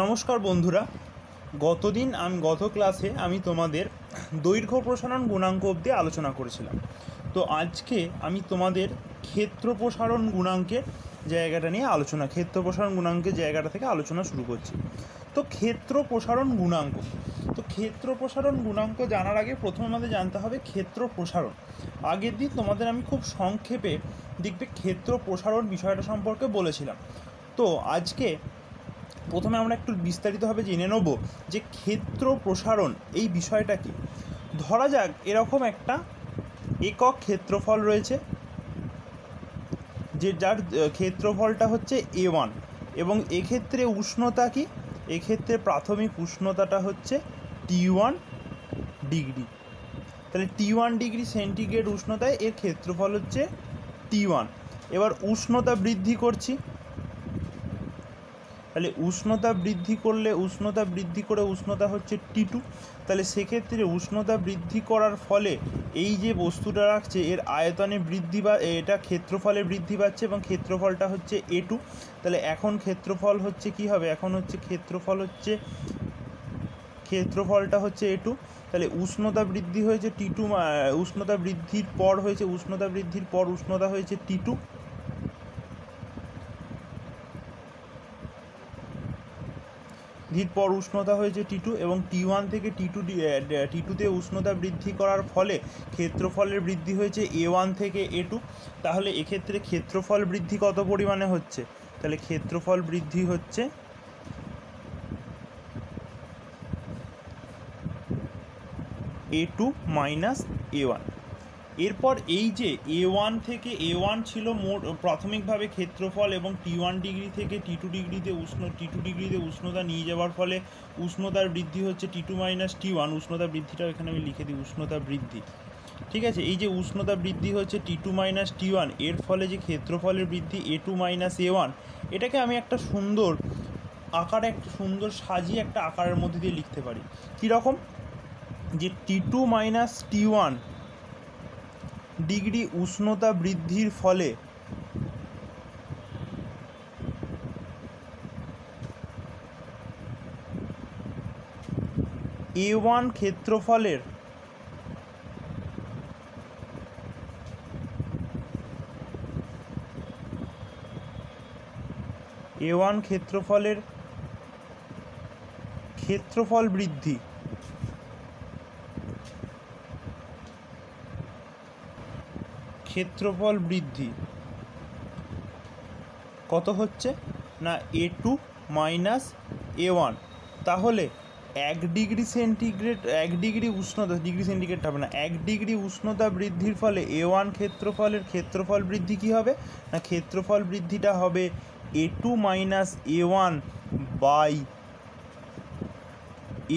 নমস্কার বন্ধুরা। গত ক্লাসে আমি তোমাদের দৈর্ঘ্য প্রসারণ গুণাঙ্ক অবধি আলোচনা করেছিলাম। তো আজকে আমি তোমাদের ক্ষেত্র প্রসারণ গুণাঙ্কের ক্ষেত্র প্রসারণ গুণাঙ্কের জায়গাটা থেকে আলোচনা শুরু করছি। তো ক্ষেত্র প্রসারণ গুণাঙ্ক জানার আগে প্রথমে আমাদের জানতে হবে ক্ষেত্র প্রসারণ। আগের দিন তোমাদের আমি খুব সংক্ষেপে ক্ষেত্র প্রসারণ বিষয়টা সম্পর্কে বলেছিলাম। তো আজকে প্রথমে আমরা একটু বিস্তারিতভাবে জেনে নেব যে ক্ষেত্র প্রসারণ এই বিষয়টা কি। ধরা যাক এরকম একটা একক ক্ষেত্রফল রয়েছে, যার ক্ষেত্রফলটা হচ্ছে A1 এবং এক্ষেত্রে উষ্ণতা কি, এক্ষেত্রে প্রাথমিক উষ্ণতাটা হচ্ছে T1 ডিগ্রি। তাহলে T1 ডিগ্রি সেন্টিগ্রেড উষ্ণতায় এর ক্ষেত্রফল হচ্ছে T1। এবার উষ্ণতা বৃদ্ধি করছি, তাহলে উষ্ণতা বৃদ্ধি করে উষ্ণতা হচ্ছে T2। তাহলে সেক্ষেত্রে উষ্ণতা বৃদ্ধি করার ফলে এই যে বস্তুটা রাখছে এর আয়তনে বৃদ্ধি বা এটা ক্ষেত্রফলে বৃদ্ধি পাচ্ছে এবং ক্ষেত্রফলটা হচ্ছে A2। তাহলে এখন ক্ষেত্রফল হচ্ছে কি হবে, এখন হচ্ছে ক্ষেত্রফলটা হচ্ছে A2। তাহলে উষ্ণতা বৃদ্ধি হয়েছে T2, উষ্ণতা বৃদ্ধির পর উষ্ণতা হয়েছে T2। পর উষ্ণতা হয়েছে T2 এবং T1 থেকে T2তে উষ্ণতা বৃদ্ধি করার ফলে ক্ষেত্রফলের বৃদ্ধি হয়েছে A1 থেকে A2। তাহলে এক্ষেত্রে ক্ষেত্রফল বৃদ্ধি কত পরিমাণে হচ্ছে, তাহলে ক্ষেত্রফল বৃদ্ধি হচ্ছে A2 মাইনাস A1। এরপর এই যে A1 ছিল মোট প্রাথমিকভাবে ক্ষেত্রফল এবং T1 ডিগ্রি থেকে T2 ডিগ্রিতে উষ্ণতা নিয়ে যাওয়ার ফলে উষ্ণতার বৃদ্ধি হচ্ছে T2 মাইনাস T1। উষ্ণতা বৃদ্ধিটাও এখানে আমি লিখে দিই, উষ্ণতা বৃদ্ধি। ঠিক আছে, এই যে উষ্ণতা বৃদ্ধি হচ্ছে T2 মাইনাস T1, এর ফলে যে ক্ষেত্রফলের বৃদ্ধি A2 মাইনাস A1, এটাকে আমি একটা সুন্দর সাজিয়ে একটা আকারের মধ্যে দিয়ে লিখতে পারি। কীরকম, যে T2 মাইনাস T1 ডিগ্রি উষ্ণতা বৃদ্ধির ফলে A1 ক্ষেত্রফলের ক্ষেত্রফল বৃদ্ধি কত হচ্ছে না A2 মাইনাস A1। তাহলে 1 ডিগ্রি উষ্ণতা বৃদ্ধির ফলে A1 ক্ষেত্রফল বৃদ্ধি কী হবে না, ক্ষেত্রফল বৃদ্ধিটা হবে A2 minus A1 by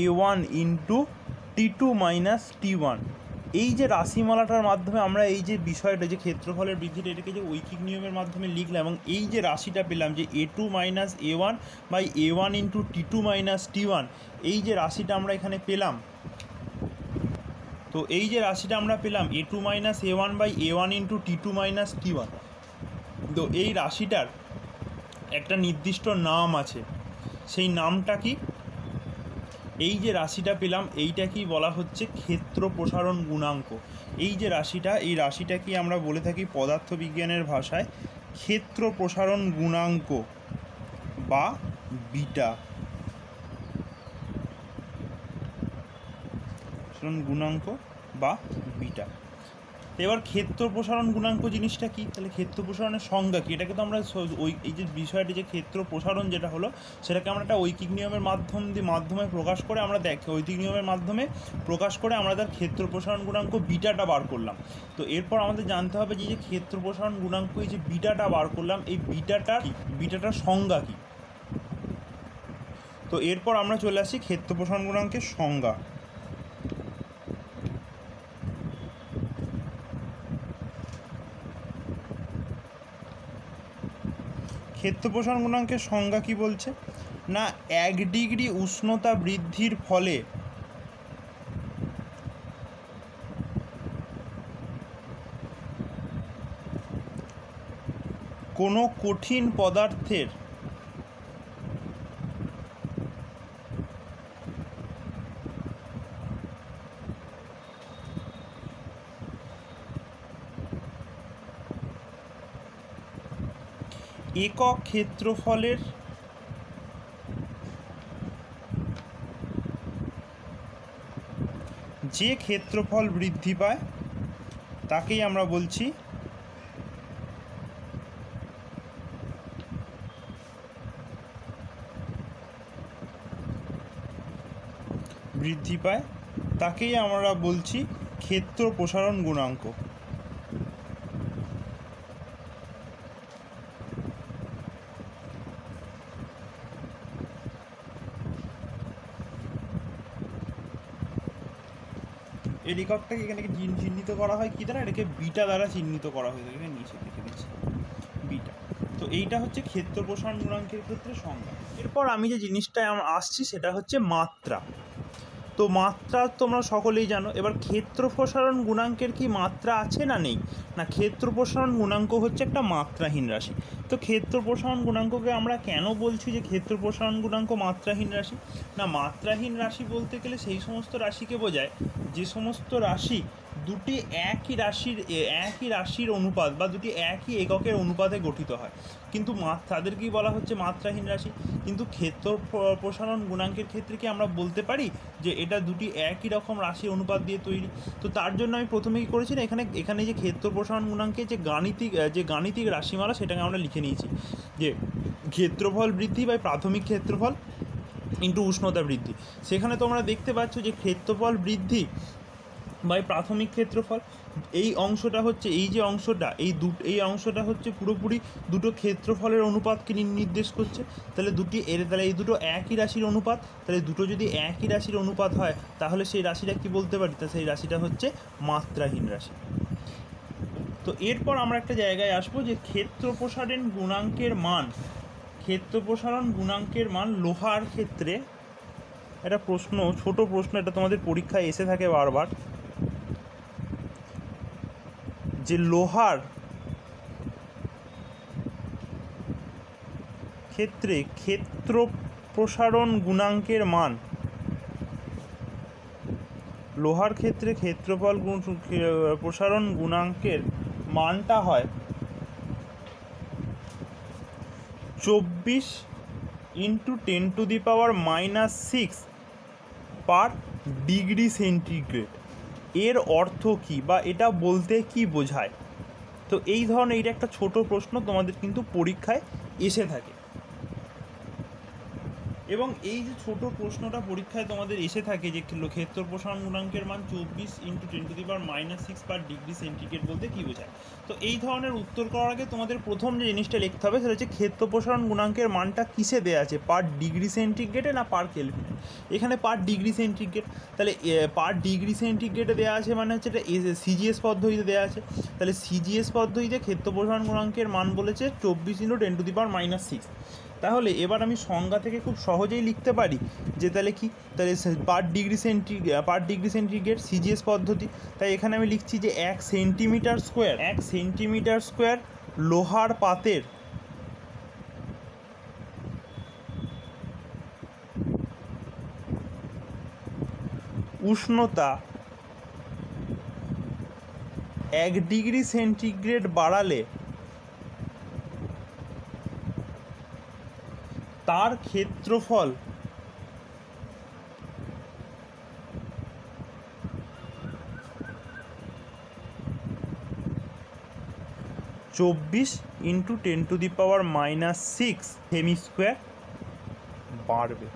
A1 into T2 minus T1। এই যে রাশিমালাটার মাধ্যমে আমরা এই যে বিষয়টা, যে ক্ষেত্রফলের বৃদ্ধিটা, এটাকে যে ঐকিক নিয়মের মাধ্যমে লিখলাম এবং এই যে রাশিটা পেলাম যে A2 minus A1 by A1 into T2 minus T1, এই যে রাশিটা আমরা এখানে পেলাম, তো এই যে রাশিটা আমরা পেলাম A2 minus A1 by A1 into T2 minus T1, তো এই রাশিটার একটা নির্দিষ্ট নাম আছে। সেই নামটা কি, এই যে রাশিটা পেলাম এইটাকেই বলা হচ্ছে ক্ষেত্র প্রসারণ গুণাঙ্ক। এই যে রাশিটাকে আমরা বলে থাকি পদার্থবিজ্ঞানের ভাষায় ক্ষেত্র প্রসারণ গুণাঙ্ক বা বিটা। এবার ক্ষেত্র প্রসারণ গুণাঙ্ক জিনিসটা কি, তাহলে ক্ষেত্র প্রসারণের সংজ্ঞা কি, এটাকে তো আমরা এই যে বিষয়টি যে ক্ষেত্র প্রসারণ যেটা হলো সেটাকে আমরা একটা ঐকিক নিয়মের মাধ্যমে প্রকাশ করে আমরা তার ক্ষেত্র প্রসারণ গুণাঙ্ক বিটাটা বার করলাম। তো এরপর আমাদের জানতে হবে যে ক্ষেত্র প্রসারণ গুণাঙ্ক এই যে বিটাটা বার করলাম, এই বিটাটার সংজ্ঞা কি। তো এরপর আমরা চলে আসি ক্ষেত্র প্রসারণ গুণাঙ্কের সংজ্ঞা। ক্ষেত্র প্রসারণ গুণাঙ্কের সংজ্ঞা কি বলছে না, 1 ডিগ্রি উষ্ণতা বৃদ্ধির ফলে কোনো কঠিন পদার্থের একক ক্ষেত্রফলের যে ক্ষেত্রফল বৃদ্ধি পায় তাকেই আমরা বলছি ক্ষেত্র প্রসারণ গুণাঙ্ক। এর এককটাকে এখানে চিহ্নিত করা হয় কি দ্বারা? এটাকে বিটা দ্বারা চিহ্নিত করা হয়ে থাকে, নিচে লিখে দিচ্ছি বিটা। তো এইটা হচ্ছে ক্ষেত্র প্রসারণ গুণাঙ্কের ক্ষেত্রে সংজ্ঞা। এরপর আমি যে জিনিসটায় আসছি সেটা হচ্ছে মাত্রা। তো মাত্রা তোমরা সকলেই জানো। এবার ক্ষেত্র প্রসারণ গুণাঙ্কের কি মাত্রা আছে না নেই? না, ক্ষেত্র প্রসারণ গুণাঙ্ক হচ্ছে একটা মাত্রাহীন রাশি। তো ক্ষেত্র প্রসারণ গুণাঙ্ককে আমরা কেন বলছি যে ক্ষেত্র প্রসারণ গুণাঙ্ক মাত্রাহীন রাশি? না, মাত্রাহীন রাশি বলতে গেলে সেই সমস্ত রাশিকে বোঝায় যে সমস্ত রাশি দুটি একই রাশির অনুপাত বা দুটি একই এককের অনুপাতে গঠিত হয়, কিন্তু তাদেরকেই বলা হচ্ছে মাত্রাহীন রাশি। কিন্তু ক্ষেত্র প্রসারণ গুণাঙ্কের ক্ষেত্রে কি আমরা বলতে পারি যে এটা দুটি একই রকম রাশির অনুপাত দিয়ে তৈরি? তো তার জন্য আমি প্রথমে কী করেছি না, এখানে যে ক্ষেত্র প্রসারণ গুণাঙ্কের যে গাণিতিক রাশিমালা সেটাকে আমরা লিখে নিয়েছি যে ক্ষেত্রফল বৃদ্ধি বা প্রাথমিক ক্ষেত্রফল ইন্টু উষ্ণতা বৃদ্ধি। সেখানে তোমরা দেখতে পাচ্ছ যে ক্ষেত্রফল বৃদ্ধি বাই প্রাথমিক ক্ষেত্রফল, এই অংশটা হচ্ছে এই অংশটা হচ্ছে পুরোপুরি দুটো ক্ষেত্রফলের অনুপাতকে নির্দেশ করছে। তাহলে এই দুটো একই রাশির অনুপাত। তাহলে দুটো যদি একই রাশির অনুপাত হয় তাহলে সেই রাশিটা কি বলতে পারি? তা সেই রাশিটা হচ্ছে মাত্রাহীন রাশি। তো এরপর আমরা একটা জায়গায় আসবো যে ক্ষেত্র প্রসারণ গুণাঙ্কের মান লোহার ক্ষেত্রে। একটা প্রশ্ন, ছোট প্রশ্ন, এটা তোমাদের পরীক্ষায় এসে থাকে বারবার, যে লোহার ক্ষেত্রে ক্ষেত্র প্রসারণ গুণাঙ্কের মান, লোহার ক্ষেত্রে ক্ষেত্রফল প্রসারণ গুণাঙ্কের মানটা হয় 24 × 10⁻⁻6 পার ডিগ্রি সেন্টিগ্রেড। এর অর্থ কী বা এটা বলতে কি বোঝায়? তো এই ধরনের এটা একটা ছোট প্রশ্ন তোমাদের কিন্তু পরীক্ষায় এসে থাকে, এবং এই যে ছোট প্রশ্নটা পরীক্ষায় তোমাদের এসে থাকে যে ক্ষেত্র প্রসারণ গুণাঙ্কের মান 24 × 10⁻⁻6 পার ডিগ্রি সেন্টিগ্রেড বলতে কী বোঝায়? তো এই ধরনের উত্তর করার আগে তোমাদের প্রথম যে জিনিসটা লিখতে হবে সেটা হচ্ছে ক্ষেত্র প্রসারণ গুণাঙ্কের মানটা কিসে দেওয়া আছে, পার ডিগ্রি সেন্টিগ্রেডে না পার কেলভিনে? এখানে পার ডিগ্রি সেন্টিগ্রেড। তাহলে পার ডিগ্রি সেন্টিগ্রেডে দেওয়া আছে মানে হচ্ছে এটা সিজিএস পদ্ধতিতে দেওয়া আছে। তাহলে সিজিএস পদ্ধতিতে ক্ষেত্র প্রসারণ গুণাঙ্কের মান বলেছে 24 × 10⁻⁻6। তাহলে এবার আমি সংজ্ঞা থেকে খুব সহজেই লিখতে পারি যে তাহলে পার ডিগ্রি সেন্টিগ্রেড সিজিএস পদ্ধতি। তাই এখানে আমি লিখছি যে 1 সেন্টিমিটার স্কোয়ার লোহার পাতের উষ্ণতা 1 ডিগ্রি সেন্টিগ্রেড বাড়ালে তার ক্ষেত্রফল 24 × 10⁻⁻6 সেমি স্কোয়ার বাড়বে।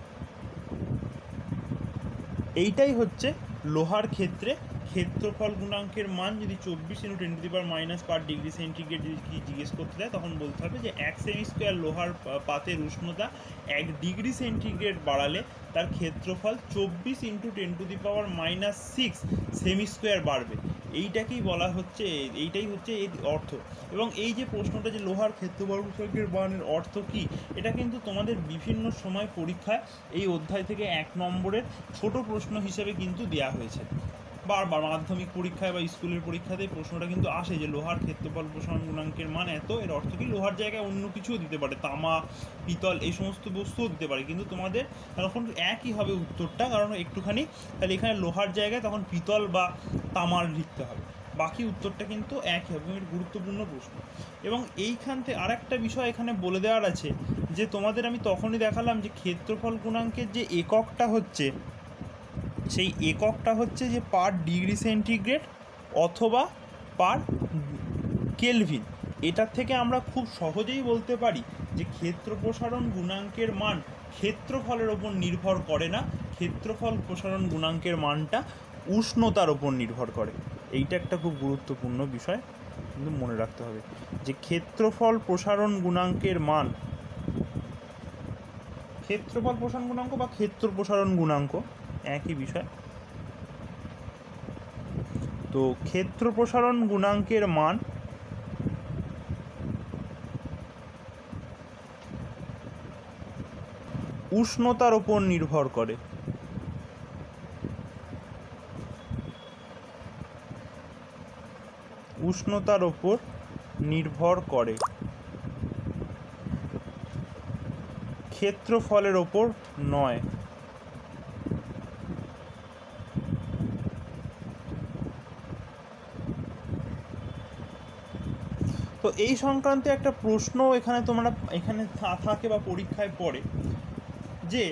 এইটাই হচ্ছে লোহার ক্ষেত্রে ক্ষেত্রফল গুণাঙ্কের মান। যদি 24 × 10⁻⁻, পার ডিগ্রি সেন্টিগ্রেড যদি জিজ্ঞেস করতে দেয় তখন বলতে হবে যে 1 সেমি স্কোয়ার লোহার পাতের উষ্ণতা 1 ডিগ্রি সেন্টিগ্রেড বাড়ালে তার ক্ষেত্রফল 24 × 10⁻⁻6 সেমি স্কোয়ার বাড়বে। এইটাকেই বলা হচ্ছে, এইটাই হচ্ছে এর অর্থ। এবং এই যে প্রশ্নটা যে লোহার ক্ষেত্রফল গুণাঙ্কের মানের অর্থ কী, এটা কিন্তু তোমাদের বিভিন্ন সময় পরীক্ষায় এই অধ্যায় থেকে 1 নম্বরের ছোট প্রশ্ন হিসেবে কিন্তু দেওয়া হয়েছে। বারবার মাধ্যমিক পরীক্ষায় বা স্কুলের পরীক্ষাতে প্রশ্নটা কিন্তু আসে যে লোহার ক্ষেত্রফল প্রসারণ গুণাঙ্কের মান এত, এর অর্থ কি? লোহার জায়গায় অন্য কিছুও দিতে পারে, তামা, পিতল, এই সমস্ত বস্তুও দিতে পারে, কিন্তু তোমাদের তখন একই হবে উত্তরটা, কারণ একটুখানি তাহলে এখানে লোহার জায়গায় তখন পিতল বা তামার লিখতে হবে। বাকি উত্তরটা কিন্তু একই হবে, এর গুরুত্বপূর্ণ প্রশ্ন। এবং এইখান থেকে আর একটা বিষয় এখানে বলে দেওয়ার আছে, যে তোমাদের আমি তখনই দেখালাম যে ক্ষেত্রফল গুণাঙ্কের যে এককটা হচ্ছে, সেই এককটা হচ্ছে যে পার ডিগ্রি সেন্টিগ্রেড অথবা পার কেলভিন। এটার থেকে আমরা খুব সহজেই বলতে পারি যে ক্ষেত্র প্রসারণ গুণাঙ্কের মান ক্ষেত্রফলের ওপর নির্ভর করে না, ক্ষেত্রফল প্রসারণ গুণাঙ্কের মানটা উষ্ণতার ওপর নির্ভর করে। এইটা একটা খুব গুরুত্বপূর্ণ বিষয় কিন্তু মনে রাখতে হবে, যে ক্ষেত্রফল প্রসারণ গুণাঙ্কের মান, ক্ষেত্রফল প্রসারণ গুণাঙ্ক বা ক্ষেত্র প্রসারণ গুণাঙ্ক একই বিষয়। তো ক্ষেত্র প্রসারণ গুণাঙ্কের মান উষ্ণতার ওপর নির্ভর করে। উষ্ণতার ওপর নির্ভর করে, ক্ষেত্রফলের ওপর নয়। তো এই সংক্রান্ত একটা প্রশ্ন এখানে তোমরা এখানে থাকে বা পরীক্ষায় পড়ে, যে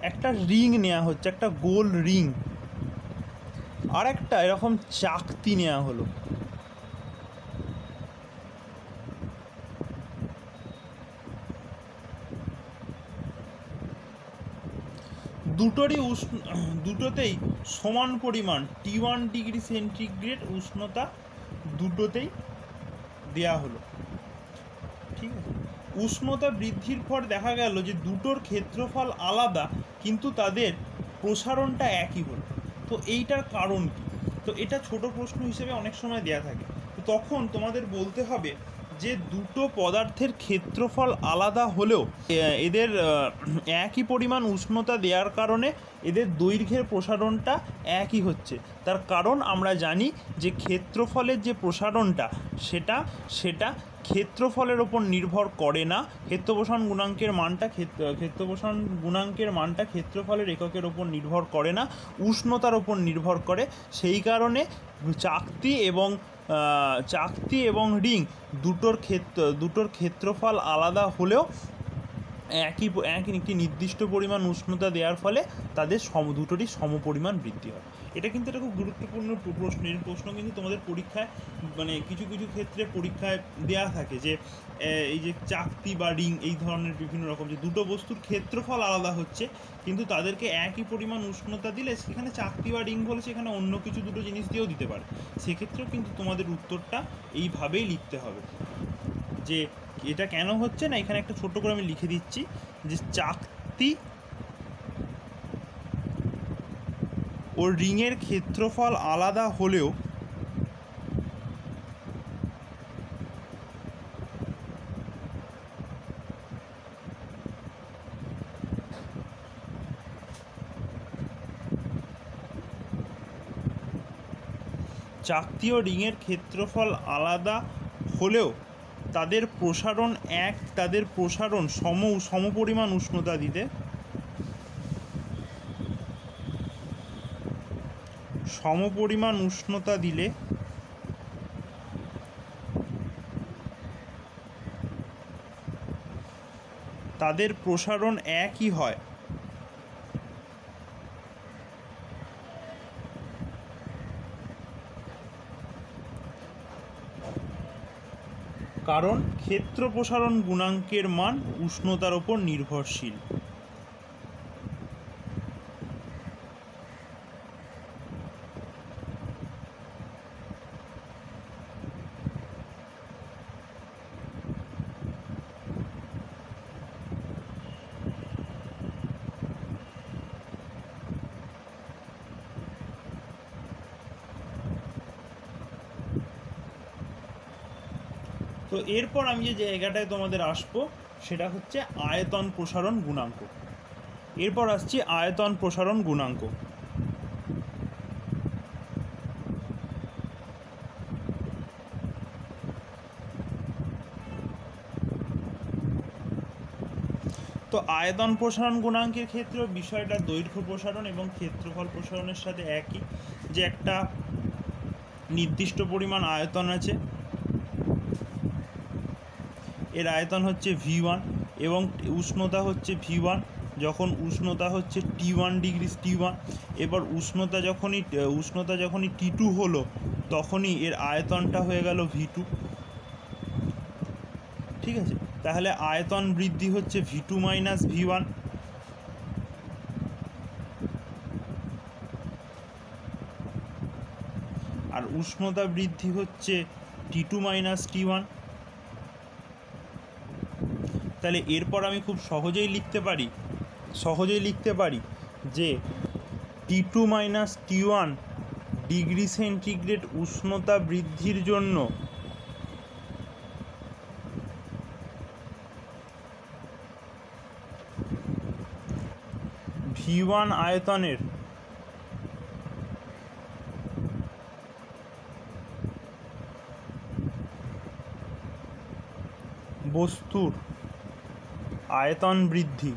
একটা রিং নেওয়া হচ্ছে, একটা গোল রিং, আর একটা এরকম চাকতি নেওয়া হলো। দুটোতেই সমান পরিমাণ T1 ডিগ্রি সেন্টিগ্রেড উষ্ণতা দুটোতেই দেয়া হলো, ঠিক আছে। উষ্ণতা বৃদ্ধির পর দেখা গেল যে দুটোর ক্ষেত্রফল আলাদা কিন্তু তাদের প্রসারণটা একই হলো। তো এইটার কারণ কি? তো এটা ছোট প্রশ্ন হিসেবে অনেক সময় দেয়া থাকে। তো তখন তোমাদের বলতে হবে যে দুটো পদার্থের ক্ষেত্রফল আলাদা হলেও এদের একই পরিমাণ উষ্ণতা দেওয়ার কারণে এদের দৈর্ঘ্যের প্রসারণটা একই হচ্ছে। তার কারণ আমরা জানি যে ক্ষেত্রফলের যে প্রসারণটা সেটা ক্ষেত্রফলের ওপর নির্ভর করে না, ক্ষেত্রপ্রসারণ গুণাঙ্কের মানটা ক্ষেত্রপ্রসারণ গুণাঙ্কের মানটা ক্ষেত্রফলের এককের ওপর নির্ভর করে না, উষ্ণতার ওপর নির্ভর করে। সেই কারণে চাকতি এবং রিং দুটোর ক্ষেত্রফল আলাদা হলেও একই একটি নির্দিষ্ট পরিমাণ উষ্ণতা দেওয়ার ফলে তাদের দুটোরই সমপরিমাণ বৃদ্ধি হয়। এটা কিন্তু একটা খুব গুরুত্বপূর্ণ প্রশ্ন কিন্তু তোমাদের পরীক্ষায়, মানে কিছু কিছু ক্ষেত্রে পরীক্ষায় দেয়া থাকে, যে এই যে চাকতি বা রিং এই ধরনের বিভিন্ন রকম, যে দুটো বস্তুর ক্ষেত্রফল আলাদা হচ্ছে কিন্তু তাদেরকে একই পরিমাণ উষ্ণতা দিলে, সেখানে চাকতি বা রিং বলে সেখানে অন্য কিছু দুটো জিনিস দিয়েও দিতে পারে। সেক্ষেত্রেও কিন্তু তোমাদের উত্তরটা এইভাবেই লিখতে হবে, যে এটা কেন হচ্ছে না। এখানে একটা ছোট্ট করে আমি লিখে দিচ্ছি, যে চাকতি ও রিংয়ের ক্ষেত্রফল আলাদা হলেও চাকতি ও রিংয়ের ক্ষেত্রফল আলাদা হলেও তাদের প্রসারণ সমপরিমাণ উষ্ণতা দিতে সমপরিমাণ উষ্ণতা দিলে তাদের প্রসারণ একই হয়। কারণ ক্ষেত্র প্রসারণ গুণাঙ্কের মান উষ্ণতার উপর নির্ভরশীল। তো এরপর আমি যে জায়গাটায় তোমাদের আসবো সেটা হচ্ছে আয়তন প্রসারণ গুণাঙ্ক। এরপর আসছি আয়তন প্রসারণ গুণাঙ্ক। তো আয়তন প্রসারণ গুণাঙ্কের ক্ষেত্রেও বিষয়টা দৈর্ঘ্য প্রসারণ এবং ক্ষেত্রফল প্রসারণের সাথে একই, যে একটা নির্দিষ্ট পরিমাণ আয়তন আছে, এর আয়তন হচ্ছে V1 এবং উষ্ণতা হচ্ছে V1, যখন উষ্ণতা হচ্ছে T1 ডিগ্রি T1। এবার উষ্ণতা যখনই T2 হলো তখনই এর আয়তনটা হয়ে গেল V2। ঠিক আছে, তাহলে আয়তন বৃদ্ধি হচ্ছে V2 মাইনাস V1, আর উষ্ণতা বৃদ্ধি হচ্ছে T2 মাইনাস T1। তাহলে এরপর আমি খুব সহজেই লিখতে পারি যে T2 minus T1 degree centigrade উষ্ণতা বৃদ্ধির জন্য V1 আয়তনের বস্তুর আয়তন বৃদ্ধি,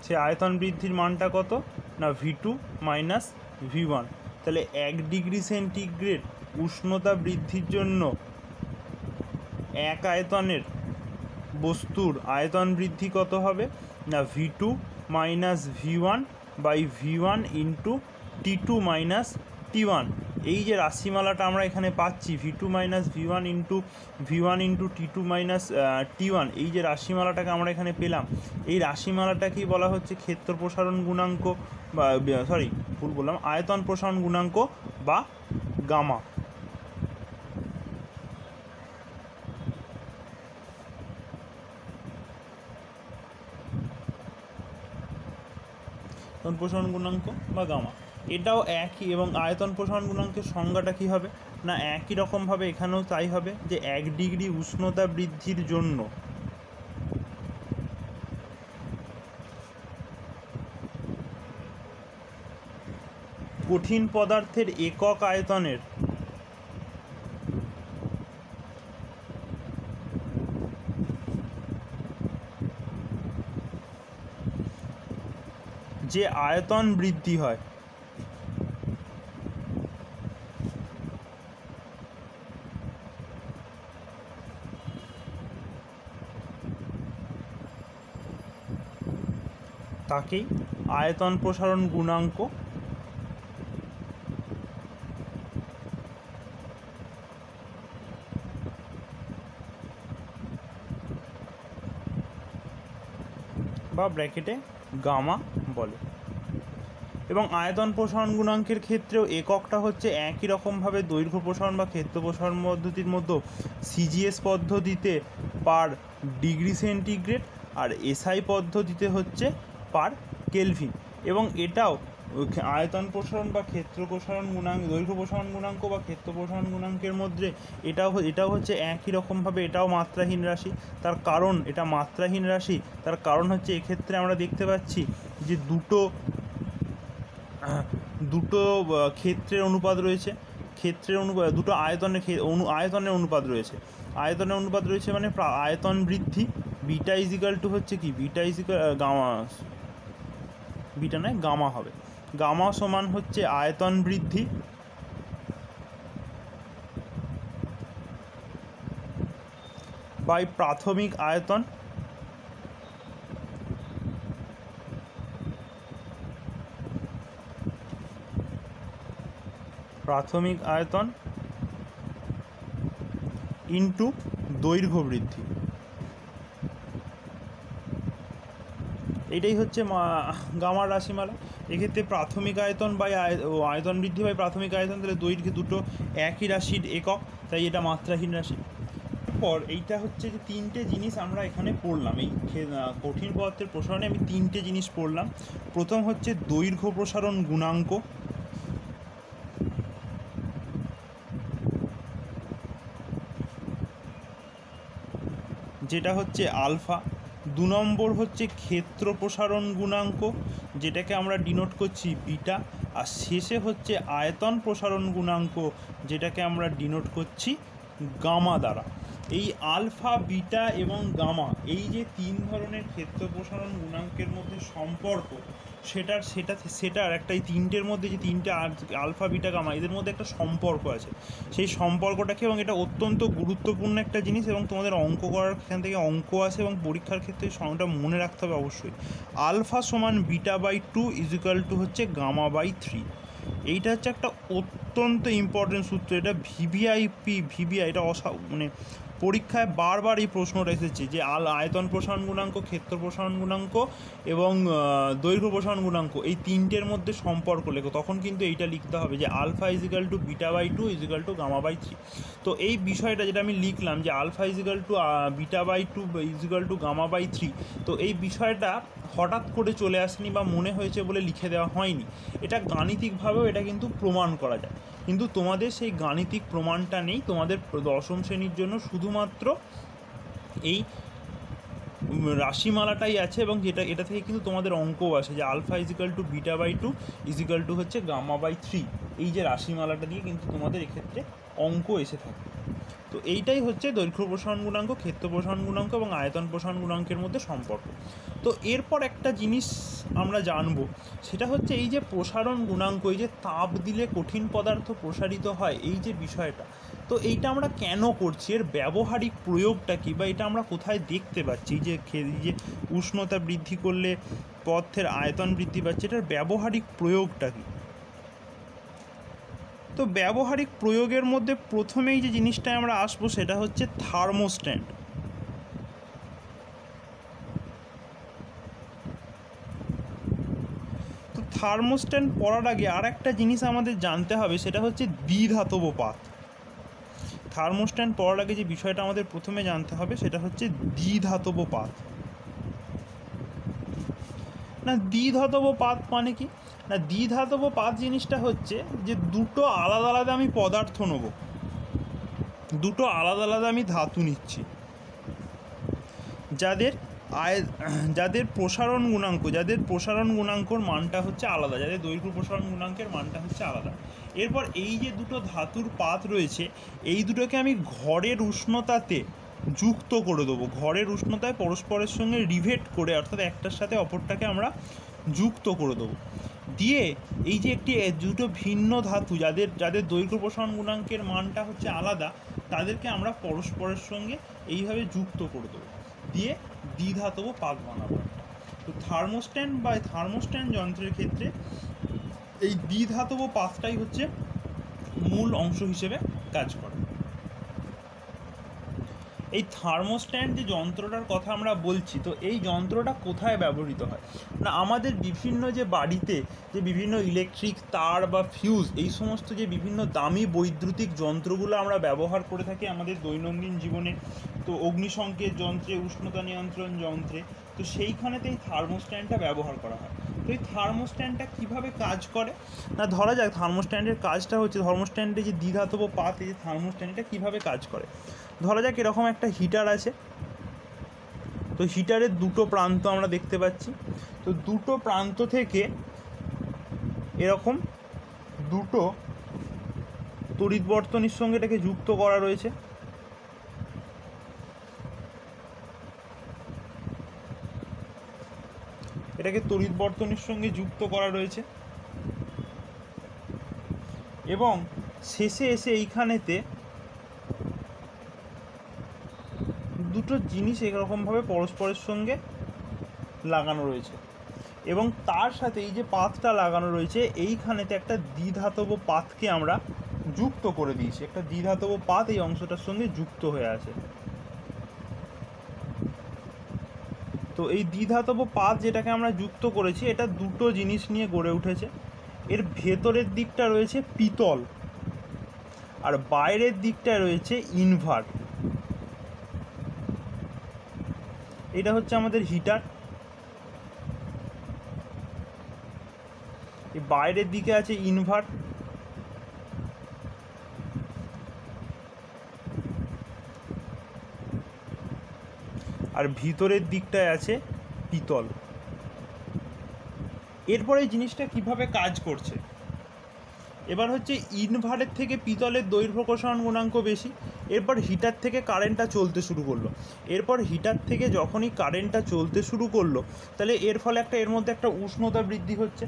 সে আয়তন বৃদ্ধির মানটা কত না V2 মাইনাস V1। তাহলে 1 ডিগ্রি সেন্টিগ্রেড উষ্ণতা বৃদ্ধির জন্য এক আয়তনের বস্তুর আয়তন বৃদ্ধি কত হবে না V2 minus V1 by V1 into T2 minus T1। এই যে রাশিমালাটা আমরা এখানে পাচ্ছি V2 minus V1 into T2 minus T1, এই যে রাশিমালাটাকে আমরা এখানে পেলাম, এই রাশিমালাটাকেই বলা হচ্ছে ক্ষেত্র প্রসারণ গুণাঙ্ক বা আয়তন প্রসারণ গুণাঙ্ক বা গামা। আয়তন প্রসারণ গুণাঙ্ক বা গামা এটাও একই, এবং আয়তন প্রসারণ গুণাঙ্কের সংজ্ঞাটা কী হবে না একই রকমভাবে এখানেও তাই হবে যে 1 ডিগ্রি উষ্ণতা বৃদ্ধির জন্য কঠিন পদার্থের একক আয়তনের যে আয়তন বৃদ্ধি হয় তাকেই আয়তন প্রসারণ গুণাঙ্ক বা ব্র্যাকেটে গামা বলে। এবং আয়তন প্রসারণ গুণাঙ্কের ক্ষেত্রেও এককটা হচ্ছে একই রকমভাবে দৈর্ঘ্য প্রসারণ বা ক্ষেত্র প্রসারণ পদ্ধতির মধ্যে সিজিএস পদ্ধতিতে পার ডিগ্রি সেন্টিগ্রেড আর এসআই পদ্ধতিতে হচ্ছে পার কেলভিন। এবং এটাও আয়তন প্রসারণ বা ক্ষেত্র প্রসারণ গুণাঙ্ক, দৈর্ঘ্য প্রসারণ গুণাঙ্ক বা ক্ষেত্র প্রসারণ গুণাঙ্কের মধ্যে এটাও হচ্ছে একই রকমভাবে এটাও মাত্রাহীন রাশি। তার কারণ এটা মাত্রাহীন রাশি, তার কারণ হচ্ছে এক্ষেত্রে আমরা দেখতে পাচ্ছি যে দুটো ক্ষেত্রের অনুপাত রয়েছে, দুটো আয়তনের অনুপাত রয়েছে মানে আয়তন বৃদ্ধি বিটা ইজিক্যাল টু হচ্ছে কি গামা হবে। গামা সমান হচ্ছে আয়তন বৃদ্ধি বাই প্রাথমিক আয়তন ইন্টু দৈর্ঘ্য বৃদ্ধি। এটাই হচ্ছে গামার রাশিমালা। এক্ষেত্রে প্রাথমিক আয়তন বাই আয়তন বৃদ্ধি বাই প্রাথমিক আয়তন, তাহলে দৈর্ঘ্য দুটো একই রাশির একক, তাই এটা মাত্রাহীন রাশি। এরপর এইটা হচ্ছে যে তিনটে জিনিস আমরা এখানে পড়লাম, এই কঠিন পদার্থের প্রসারণে আমি তিনটে জিনিস পড়লাম। প্রথম হচ্ছে দৈর্ঘ্য প্রসারণ গুণাঙ্ক, যেটা হচ্ছে আলফা। 2 নম্বর হচ্ছে ক্ষেত্র প্রসারণ গুণাঙ্ক, যেটাকে আমরা ডিনোট করছি বিটা। আর শেষে হচ্ছে আয়তন প্রসারণ গুণাঙ্ক, যেটাকে আমরা ডিনোট করছি গামা দ্বারা। এই আলফা, বিটা এবং গামা, এই যে তিন ধরনের ক্ষেত্র প্রসারণ গুণাঙ্কের মধ্যে সম্পর্ক, সেটার একটা, এই তিনটের মধ্যে যে তিনটে আলফা বিটা গামা এদের মধ্যে একটা সম্পর্ক আছে, সেই সম্পর্কটাকে, এবং এটা অত্যন্ত গুরুত্বপূর্ণ একটা জিনিস, এবং তোমাদের অঙ্ক করার এখান থেকে অঙ্ক আছে এবং পরীক্ষার ক্ষেত্রে সংখ্যাটা মনে রাখতে হবে অবশ্যই। আলফা সমান বিটা বাই 2 ইজিক্যাল টু হচ্ছে গামা বাই 3। এইটা হচ্ছে একটা অত্যন্ত ইম্পর্টেন্ট সূত্র, এটা ভিভিআই এটা মানে পরীক্ষায় বারবার এই প্রশ্নটা এসেছে যে আয়তন প্রসারণ গুণাঙ্ক, ক্ষেত্র প্রসারণ গুণাঙ্ক এবং দৈর্ঘ্য প্রসারণ গুণাঙ্ক এই তিনটের মধ্যে সম্পর্ক লেখো, তখন কিন্তু এইটা লিখতে হবে যে alpha equal to beta by 2 equal to gamma by 3। তো এই বিষয়টা যেটা আমি লিখলাম যে alpha equal to beta by 2 equal to gamma by 3, তো এই বিষয়টা হঠাৎ করে চলে আসেনি বা মনে হয়েছে বলে লিখে দেওয়া হয়নি, এটা গাণিতিকভাবেও এটা কিন্তু প্রমাণ করা যায়, কিন্তু তোমাদের সেই গাণিতিক প্রমাণটা নেই। তোমাদের দশম শ্রেণীর জন্য শুধুমাত্র এই রাশিমালাটাই আছে, এবং এটা থেকে কিন্তু তোমাদের অঙ্কও আসে যে alpha equal to beta by 2 equal to হচ্ছে গামা বাই 3, এই যে রাশিমালাটা দিয়ে কিন্তু তোমাদের এক্ষেত্রে অঙ্ক এসে থাকে। তো এইটাই হচ্ছে দৈর্ঘ্য প্রসারণ গুণাঙ্ক, ক্ষেত্র প্রসারণ গুণাঙ্ক এবং আয়তন প্রসারণ গুণাঙ্কের মধ্যে সম্পর্ক। তো এরপর একটা জিনিস আমরা জানবো, সেটা হচ্ছে এই যে প্রসারণ গুণাঙ্ক, এই যে তাপ দিলে কঠিন পদার্থ প্রসারিত হয়, এই যে বিষয়টা, তো এইটা আমরা কেন করছি, এর ব্যবহারিক প্রয়োগটা কী, বা এটা আমরা কোথায় দেখতে পাচ্ছি, এই যে উষ্ণতা বৃদ্ধি করলে পদার্থের আয়তন বৃদ্ধি পাচ্ছে, এটার ব্যবহারিক প্রয়োগটা কী। তো ব্যবহারিক প্রয়োগের মধ্যে প্রথমেই যে জিনিসটায় আমরা আসবো সেটা হচ্ছে থার্মোস্ট্যান্ড। তো থার্মোস্ট্যান্ড পড়ার আগে আর একটা জিনিস আমাদের জানতে হবে, সেটা হচ্ছে দ্বিধাতব পাত। থার্মোস্ট্যান্ড পড়ার আগে যে বিষয়টা আমাদের প্রথমে জানতে হবে সেটা হচ্ছে দ্বিধাতব পাত। না, দ্বিধাতব পাত মানে কি না, দ্বিধাতব পাত জিনিসটা হচ্ছে যে দুটো আলাদা আলাদা আমি পদার্থ নেব, দুটো আলাদা আলাদা আমি ধাতু নিচ্ছি, যাদের প্রসারণ গুণাঙ্কর মানটা হচ্ছে আলাদা, যাদের দৈর্ঘ্য প্রসারণ গুণাঙ্কের মানটা হচ্ছে আলাদা। এরপর এই যে দুটো ধাতুর পাত রয়েছে, এই দুটোকে আমি ঘরের উষ্ণতাতে যুক্ত করে দেবো, ঘরের উষ্ণতায় পরস্পরের সঙ্গে রিভেট করে, অর্থাৎ একটার সাথে অপরটাকে আমরা যুক্ত করে দেবো, দিয়ে এই যে দুটো ভিন্ন ধাতু যাদের দৈর্ঘ্য প্রসারণ গুণাঙ্কের মানটা হচ্ছে আলাদা, তাদেরকে আমরা পরস্পরের সঙ্গে এইভাবে যুক্ত করে দেবো, দিয়ে দ্বিধাতব পাত বানাবো। তো থার্মোস্ট্যান্ড যন্ত্রের ক্ষেত্রে এই দ্বিধাতব পাতটাই হচ্ছে মূল অংশ হিসেবে কাজ করে। এই থার্মোস্ট্যান্ড যে যন্ত্রটার কথা আমরা বলছি, তো এই যন্ত্রটা কোথায় ব্যবহৃত হয় না, আমাদের বিভিন্ন যে বাড়িতে যে বিভিন্ন ইলেকট্রিক তার বা ফিউজ, এই সমস্ত যে বিভিন্ন দামি বৈদ্যুতিক যন্ত্রগুলো আমরা ব্যবহার করে থাকি আমাদের দৈনন্দিন জীবনে, তো অগ্নিসংকেত যন্ত্রে, উষ্ণতা নিয়ন্ত্রণ যন্ত্রে, তো সেইখানেতে এই থার্মোস্ট্যান্ডটা ব্যবহার করা হয়। তো এই থার্মোস্ট্যান্ডটা কীভাবে কাজ করে না, ধরা যাক থার্মোস্ট্যান্ডের কাজটা হচ্ছে, থার্মোস্ট্যান্ডে যে দ্বিধাতব পাত, এই যে থার্মোস্ট্যান্ডটা কীভাবে কাজ করে, ধরা যাক এরকম একটা হিটার আছে, তো হিটারের দুটো প্রান্ত আমরা দেখতে পাচ্ছি, তো দুটো প্রান্ত থেকে এরকম দুটো তড়িৎ বর্তনীর সঙ্গে এটাকে যুক্ত করা রয়েছে, এটাকে তড়িৎ বর্তনীর সঙ্গে যুক্ত করা রয়েছে, এবং শেষে এসে এইখানেতে দুটো জিনিস এরকমভাবে পরস্পরের সঙ্গে লাগানো রয়েছে, এবং তার সাথে এই যে পাতটা লাগানো রয়েছে, এইখানেতে একটা দ্বিধাতব পাতকে আমরা যুক্ত করে দিয়েছি, একটা দ্বিধাতব পাত এই অংশটার সঙ্গে যুক্ত হয়ে আছে। তো এই দ্বিধাতব পাত যেটাকে আমরা যুক্ত করেছি, এটা দুটো জিনিস নিয়ে গড়ে উঠেছে। এর ভেতরের দিকটা রয়েছে পিতল, আর বাইরের দিকটা রয়েছে ইনভার্ট। এটা হচ্ছে আমাদের হিটার, এই বাইরের দিকে আছে ইনভার্ট, আর ভিতরের দিকটায় আছে পিতল। এরপরে এই জিনিসটা কিভাবে কাজ করছে, এবার হচ্ছে ইনভার্টের থেকে পিতলের দৈর্ঘ্য প্রসারণ গুণাঙ্ক বেশি, এরপর হিটার থেকে কারেন্টটা চলতে শুরু করলো। এরপর হিটার থেকে যখনই কারেন্টটা চলতে শুরু করলো, তাহলে এর ফলে এর মধ্যে একটা উষ্ণতা বৃদ্ধি হচ্ছে,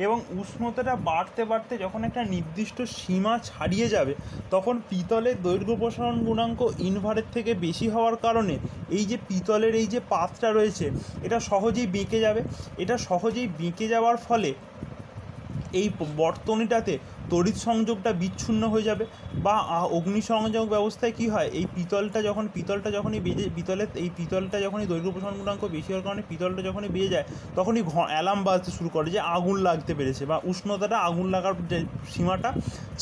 এবং উষ্ণতাটা বাড়তে বাড়তে যখন একটা নির্দিষ্ট সীমা ছাড়িয়ে যাবে, তখন পিতলের দৈর্ঘ্য প্রসারণ গুণাঙ্ক ইনভারের থেকে বেশি হওয়ার কারণে এই যে পিতলের এই যে পাতটা রয়েছে, এটা সহজেই বেঁকে যাবে। এটা সহজেই বেঁকে যাওয়ার ফলে এই বর্তনীটাতে তড়িৎ সংযোগটা বিচ্ছিন্ন হয়ে যাবে, বা অগ্নিসংযোগ ব্যবস্থায় কী হয়, এই পিতলটা যখনই বেজে, পিতলটা যখনই দৈর্ঘ্য প্রসারণ গুণাঙ্ক বেশি হওয়ার কারণে পিতলটা যখনই বেজে যায়, তখনই অ্যালার্ম বাজতে শুরু করে যে আগুন লাগতে পেরেছে, বা উষ্ণতাটা আগুন লাগার যে সীমাটা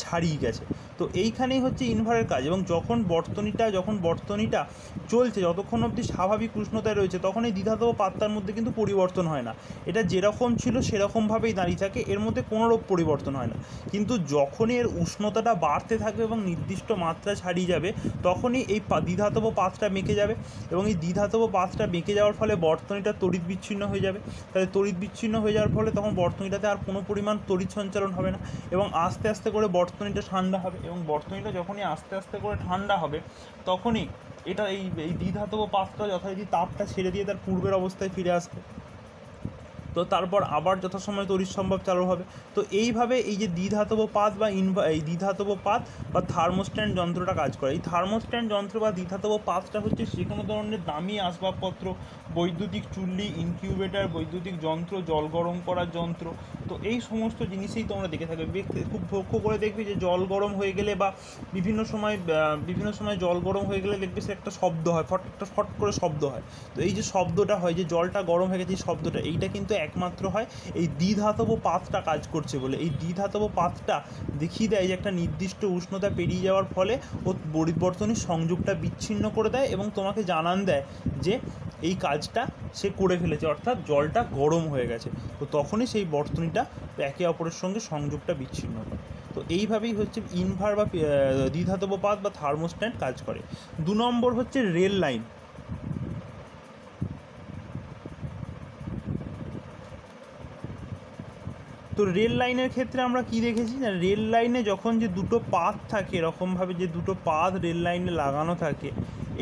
ছাড়িয়ে গেছে। তো এইখানেই হচ্ছে ইনভারের কাজ। এবং যখন বর্তনীটা চলছে, যতক্ষণ অবধি স্বাভাবিক উষ্ণতায় রয়েছে, তখন এই দ্বিধাতব পাতটার মধ্যে কিন্তু পরিবর্তন হয় না। এটা যেরকম ছিল সেরকমভাবেই দাঁড়িয়ে থাকে, এর মধ্যে কোনোরূপ পরিবর্তন হয় না। কিন্তু যখনই এর উষ্ণতাটা বাড়তে থাকবে এবং নির্দিষ্ট মাত্রা ছাড়িয়ে যাবে, তখনই এই দ্বিধাতব পাতটা বেঁকে যাবে, এবং এই দ্বিধাতব পাতটা বেঁকে যাওয়ার ফলে বর্তনীটা তড়িৎ বিচ্ছিন্ন হয়ে যাবে। তাহলে তড়িৎ বিচ্ছিন্ন হয়ে যাওয়ার ফলে তখন বর্তনীটাতে আর কোনো পরিমাণ তড়িৎ সঞ্চালন হবে না, এবং আস্তে আস্তে করে বর্তনীটা ঠান্ডা হবে। এবং বর্তনীটা যখনই আস্তে আস্তে করে ঠান্ডা হবে, তখনই এটা এই দ্বিধাতব পাতটা যথারীতি তাপটা ছেড়ে দিয়ে তার পূর্বের অবস্থায় ফিরে আসবে। তো তারপর আবার যথাসময়ে তড়িৎ সম্ভব চালু হবে। তো এইভাবে এই যে দ্বিধাতব পাত বা থার্মোস্ট্যান্ড যন্ত্রটা কাজ করে। এই থার্মোস্ট্যান্ড যন্ত্র বা দ্বিধাতব পাতটা হচ্ছে যে কোনো ধরনের দামি আসবাবপত্র, বৈদ্যুতিক চুল্লি, ইনকিউবেটর, বৈদ্যুতিক যন্ত্র, জল গরম করার যন্ত্র, তো এই সমস্ত জিনিসেই তোমরা দেখে থাকবে। খুব লক্ষ্য করে দেখবে যে জল গরম হয়ে গেলে বা বিভিন্ন সময় জল গরম হয়ে গেলে দেখবে সে একটা শব্দ হয়, ফট করে শব্দ হয়। তো এই যে শব্দটা হয়, যে জলটা গরম হয়ে গেছে, এই শব্দটা, এইটা কিন্তু একমাত্র হয় এই দ্বিধাতব পাতটা কাজ করছে বলে। এই দ্বিধাতব পাতটা দেখিয়ে দেয় যে একটা নির্দিষ্ট উষ্ণতা পেরিয়ে যাওয়ার ফলে ও পরিবর্তনের সংযোগটা বিচ্ছিন্ন করে দেয়, এবং তোমাকে জানান দেয় যে এই কাজটা সে করে ফেলেছে, অর্থাৎ জলটা গরম হয়ে গেছে। তো তখনই সেই বর্তনীটা একে অপরের সঙ্গে সংযোগটা বিচ্ছিন্ন করে। তো এইভাবেই হচ্ছে ইনভার বা দ্বিধাতব পাত বা থার্মোস্ট্যান্ড কাজ করে। 2 নম্বর হচ্ছে রেল লাইন। তো রেল লাইনের ক্ষেত্রে আমরা কি দেখেছি না, রেল লাইনে যখন যে দুটো পাত থাকে, এরকমভাবে যে দুটো পাত রেল লাইনে লাগানো থাকে,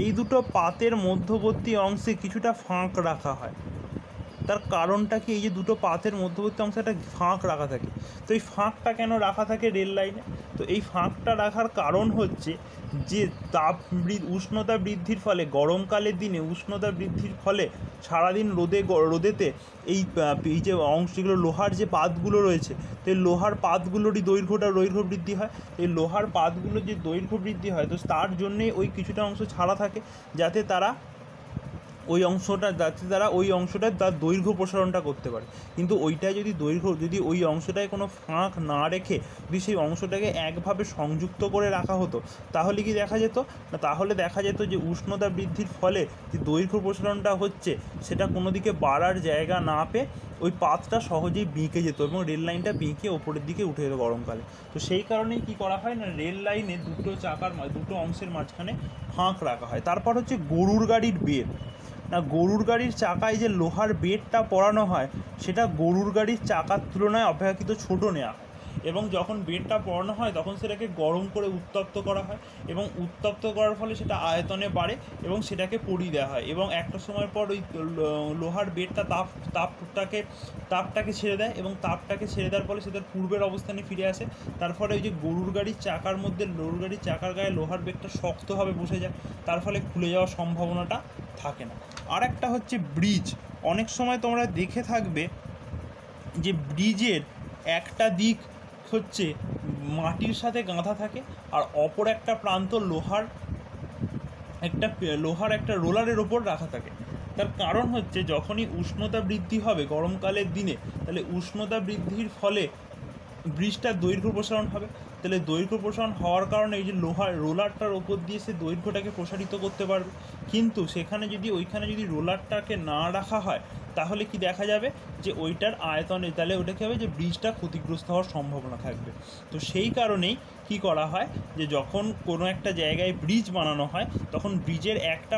এই দুটো পাতের মধ্যবর্তী অংশে কিছুটা ফাঁক রাখা হয়। তার কারণটা কি, এই যে দুটো পাতের মধ্যবর্তী অংশে একটা ফাঁক রাখা থাকে। তো এই ফাঁকটা কেন রাখা থাকে রেল লাইনে? তো এই ফাঁকটা রাখার কারণ হচ্ছে যে উষ্ণতা বৃদ্ধির ফলে, গরমকালের দিনে উষ্ণতা বৃদ্ধির ফলে সারাদিন রোদেতে এই যে অংশগুলো, লোহার যে পাতগুলো রয়েছে, তো এই লোহার পাতগুলোরই দৈর্ঘ্য বৃদ্ধি হয়। এই লোহার পাতগুলোর যে দৈর্ঘ্য বৃদ্ধি হয়, তো তার জন্যেই ওই কিছুটা অংশ ছাড়া থাকে, যাতে তারা ওই অংশটায় তার দৈর্ঘ্য প্রসারণটা করতে পারে। কিন্তু ওইটায় যদি ওই অংশটায় কোনো ফাঁক না রেখে যদি সেই অংশটাকে একভাবে সংযুক্ত করে রাখা হতো, তাহলে কি দেখা যেত না, তাহলে দেখা যেত যে উষ্ণতা বৃদ্ধির ফলে যে দৈর্ঘ্য প্রসারণটা হচ্ছে, সেটা কোনো দিকে বাড়ার জায়গা না পেয়ে ওই পাতটা সহজেই বেঁকে যেত, এবং রেল লাইনটা বেঁকে ওপরের দিকে উঠে যেত গরমকালে। তো সেই কারণেই কী করা হয় না, রেল লাইনে দুটো অংশের মাঝখানে ফাঁক রাখা হয়। তারপর হচ্ছে গরুর গাড়ির বেড়। না, গরুর গাড়ির চাকায় যে লোহার বেড়টা পরানো হয়, সেটা গরুর গাড়ির চাকার তুলনায় অপেক্ষাকৃত ছোটো নেওয়া হয়, এবং যখন বেড়টা পরানো হয় তখন সেটাকে গরম করে উত্তপ্ত করা হয়, এবং উত্তপ্ত করার ফলে সেটা আয়তনে বাড়ে এবং সেটাকে পরিয়ে দেওয়া হয়, এবং একটা সময় পর ওই লোহার বেড়টা তাপটাকে ছেড়ে দেয়, এবং তাপটাকে ছেড়ে দেওয়ার ফলে সেটার পূর্বের অবস্থানে ফিরে আসে। তার ফলে ওই যে গরুর গাড়ির চাকার গায়ে লোহার বেড়টা শক্তভাবে বসে যায়, তার ফলে খুলে যাওয়ার সম্ভাবনাটা থাকে না। আর একটা হচ্ছে ব্রিজ। অনেক সময় তোমরা দেখে থাকবে যে ব্রিজের একটা দিক হচ্ছে মাটির সাথে গাঁথা থাকে, আর অপর একটা প্রান্ত লোহার একটা রোলারের ওপর রাখা থাকে। তার কারণ হচ্ছে যখনই উষ্ণতা বৃদ্ধি হবে গরমকালের দিনে, তাহলে উষ্ণতা বৃদ্ধির ফলে ব্রিজটার দৈর্ঘ্য প্রসারণ হবে। তাহলে দৈর্ঘ্য প্রসারণ হওয়ার কারণে এই যে লোহার রোলারটার ওপর দিয়ে সে দৈর্ঘ্যটাকে প্রসারিত করতে পারবে। কিন্তু ওইখানে যদি রোলারটাকে না রাখা হয়, তাহলে কি দেখা যাবে যে ওইটার আয়তনে, তাহলে ওটা কী হবে, যে ব্রিজটা ক্ষতিগ্রস্ত হওয়ার সম্ভাবনা থাকবে। তো সেই কারণেই কি করা হয় যে যখন কোনো একটা জায়গায় ব্রিজ বানানো হয় তখন ব্রিজের একটা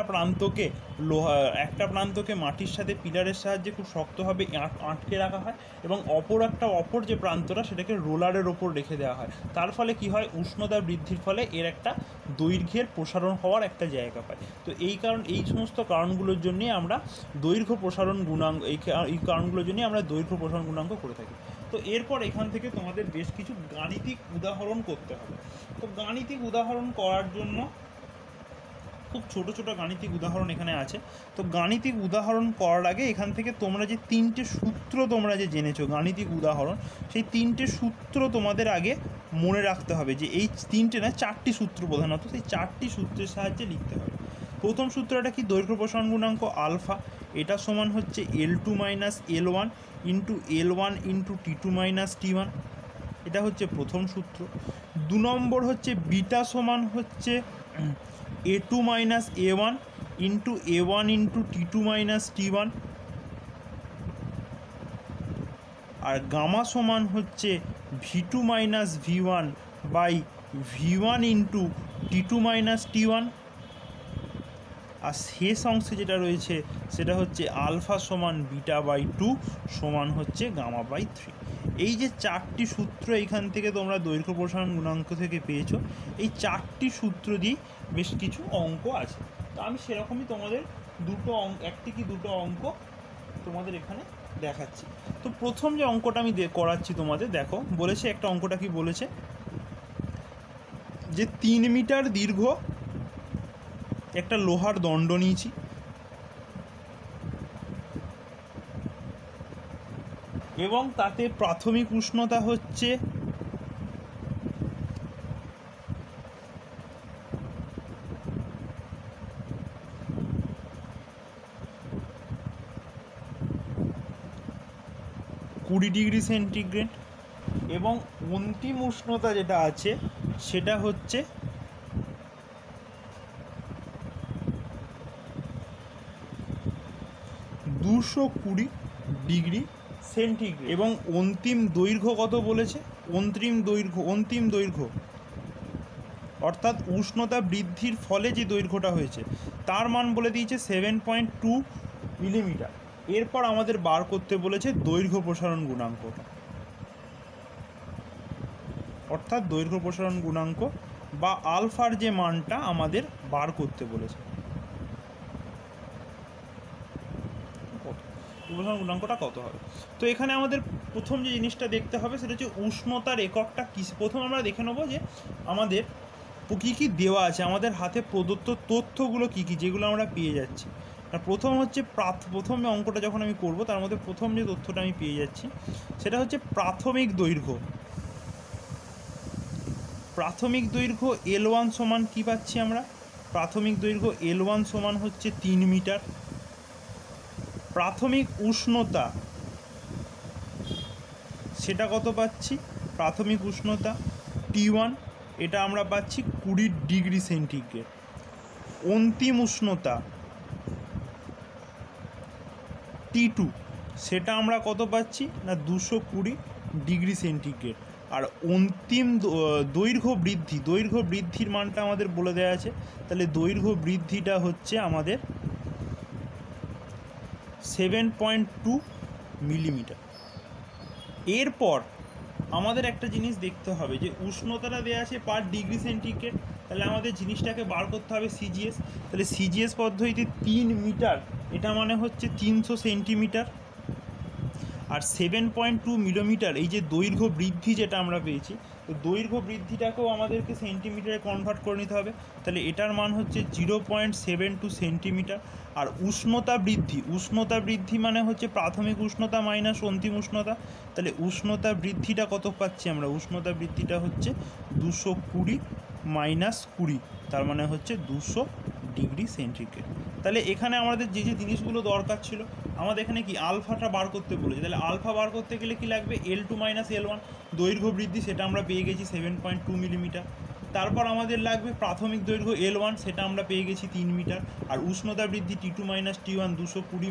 প্রান্তকে মাটির সাথে পিলারের সাহায্যে খুব শক্তভাবে আটকে রাখা হয় এবং অপর যে প্রান্তটা সেটাকে রোলারের ওপর রেখে দেওয়া হয়। তার ফলে কি হয়, উষ্ণতা বৃদ্ধির ফলে এর একটা দৈর্ঘ্যের প্রসারণ হওয়ার একটা জায়গা পায়। তো এই সমস্ত কারণগুলোর জন্যই আমরা দৈর্ঘ্য প্রসারণ গুণাঙ্ক এই কারণগুলোর জন্যই আমরা দৈর্ঘ্য প্রসারণ গুণাঙ্ক করে থাকি। তো এরপর এখান থেকে তোমাদের বেশ কিছু গাণিতিক উদাহরণ করতে হবে। তো গাণিতিক উদাহরণ করার জন্য খুব ছোট ছোট গাণিতিক উদাহরণ এখানে আছে। তো গাণিতিক উদাহরণ করার আগে এখান থেকে তোমরা যে তিনটে সূত্র তোমরা যে জেনেছো গাণিতিক উদাহরণ, সেই তিনটে সূত্র তোমাদের আগে মনে রাখতে হবে। যে এই তিনটে না, চারটি সূত্র প্রধানত, সেই চারটি সূত্রের সাহায্যে লিখতে হবে। প্রথম সূত্রটা কি, দৈর্ঘ্য প্রসারণ গুণাঙ্ক আলফা, এটা সমান হচ্ছে L2 minus L1 into L1 into T2 minus T1, এটা হচ্ছে প্রথম সূত্র। 2 নম্বর হচ্ছে বিটা সমান হচ্ছে A2 minus A1 into A1 into T2 minus T1, আর গামা সমান হচ্ছে V2 minus V1 by V1 into T2 minus T1, আর শেষ অংশে যেটা রয়েছে সেটা হচ্ছে আলফা সমান বিটা বাই 2 সমান হচ্ছে গামা বাই 3। এই যে চারটি সূত্র এইখান থেকে তোমরা দৈর্ঘ্য প্রসারণ গুণাঙ্ক থেকে পেয়েছো, এই চারটি সূত্র দিয়ে বেশ কিছু অঙ্ক আছে। তো আমি সেরকমই তোমাদের একটি কি দুটো অঙ্ক তোমাদের এখানে দেখাচ্ছি। তো প্রথম যে অঙ্কটা আমি করাচ্ছি তোমাদের, দেখো বলেছে একটা অঙ্কটা কি বলেছে, যে 3 মিটার দীর্ঘ একটা লোহার দণ্ড নিয়েছি, এবং তাতে প্রাথমিক উষ্ণতা হচ্ছে 20 ডিগ্রি সেন্টিগ্রেড, এবং অন্তিম উষ্ণতা যেটা আছে সেটা হচ্ছে 220 ডিগ্রি সেন্টিগ্রেড। এবং অন্তিম দৈর্ঘ্য কত বলেছে, অন্তিম দৈর্ঘ্য অর্থাৎ উষ্ণতা বৃদ্ধির ফলে যে দৈর্ঘ্যটা হয়েছে তার মান বলে দিয়েছে 7.2 মিলিমিটার। এরপর আমাদের বার করতে বলেছে দৈর্ঘ্য প্রসারণ গুণাঙ্কটা, অর্থাৎ দৈর্ঘ্য প্রসারণ গুণাঙ্ক বা আলফার যে মানটা আমাদের বার করতে বলেছে, প্রসারণ গুণাঙ্কটা কত হবে। তো এখানে আমাদের প্রথম যে জিনিসটা দেখতে হবে সেটা হচ্ছে উষ্ণতার এককটা কী। প্রথম আমরা দেখে নেবো যে আমাদের কী কী দেওয়া আছে, আমাদের হাতে প্রদত্ত তথ্যগুলো কী কী, যেগুলো আমরা পেয়ে যাচ্ছি। প্রথম হচ্ছে প্রথম অঙ্কটা যখন আমি করব তার মধ্যে প্রথম যে তথ্যটা আমি পেয়ে যাচ্ছি সেটা হচ্ছে প্রাথমিক দৈর্ঘ্য। প্রাথমিক দৈর্ঘ্য L1 সমান কী পাচ্ছি আমরা, প্রাথমিক দৈর্ঘ্য L1 সমান হচ্ছে 3 মিটার। প্রাথমিক উষ্ণতা সেটা কত পাচ্ছি, প্রাথমিক উষ্ণতা T1, এটা আমরা পাচ্ছি 20 ডিগ্রি সেন্টিগ্রেড। অন্তিম উষ্ণতা T2, সেটা আমরা কত পাচ্ছি না 220 ডিগ্রি সেন্টিগ্রেড। আর অন্তিম দৈর্ঘ্য বৃদ্ধির মানটা আমাদের বলে দেওয়া আছে, তাহলে দৈর্ঘ্য বৃদ্ধিটা হচ্ছে আমাদের 7.2 মিলিমিটার। এরপর আমাদের একটা জিনিস দেখতে হবে যে উষ্ণতাটা দেওয়া আছে পার ডিগ্রি সেন্টিগ্রেড, তাহলে আমাদের জিনিসটাকে বার করতে হবে সিজিএস। তাহলে সিজিএস পদ্ধতিতে 3 মিটার এটা মানে হচ্ছে 300 সেন্টিমিটার, আর 7.2 মিলিমিটার এই যে দৈর্ঘ্য বৃদ্ধি যেটা আমরা পেয়েছি, তো দৈর্ঘ্য বৃদ্ধিটাকেও আমাদেরকে সেন্টিমিটারে কনভার্ট করে নিতে হবে। তাহলে এটার মান হচ্ছে 0.72 সেন্টিমিটার। আর উষ্ণতা বৃদ্ধি মানে হচ্ছে প্রাথমিক উষ্ণতা মাইনাস অন্তিম উষ্ণতা, তাহলে উষ্ণতা বৃদ্ধিটা কত পাচ্ছি আমরা, উষ্ণতা বৃদ্ধিটা হচ্ছে 220 মাইনাস 20, তার মানে হচ্ছে 200 ডিগ্রি সেন্টিগ্রেড। তাহলে এখানে আমাদের যে যে জিনিসগুলো দরকার ছিল, আমাদের এখানে কি আলফাটা বার করতে বলেছে, তাহলে আলফা বার করতে গেলে কি লাগবে, L2 মাইনাস L1 দৈর্ঘ্য বৃদ্ধি, সেটা আমরা পেয়ে গেছি 7.2 মিলিমিটার। তারপর আমাদের লাগবে প্রাথমিক দৈর্ঘ্য L1, সেটা আমরা পেয়ে গেছি 3 মিটার। আর উষ্ণতা বৃদ্ধি T2 মাইনাস T1 220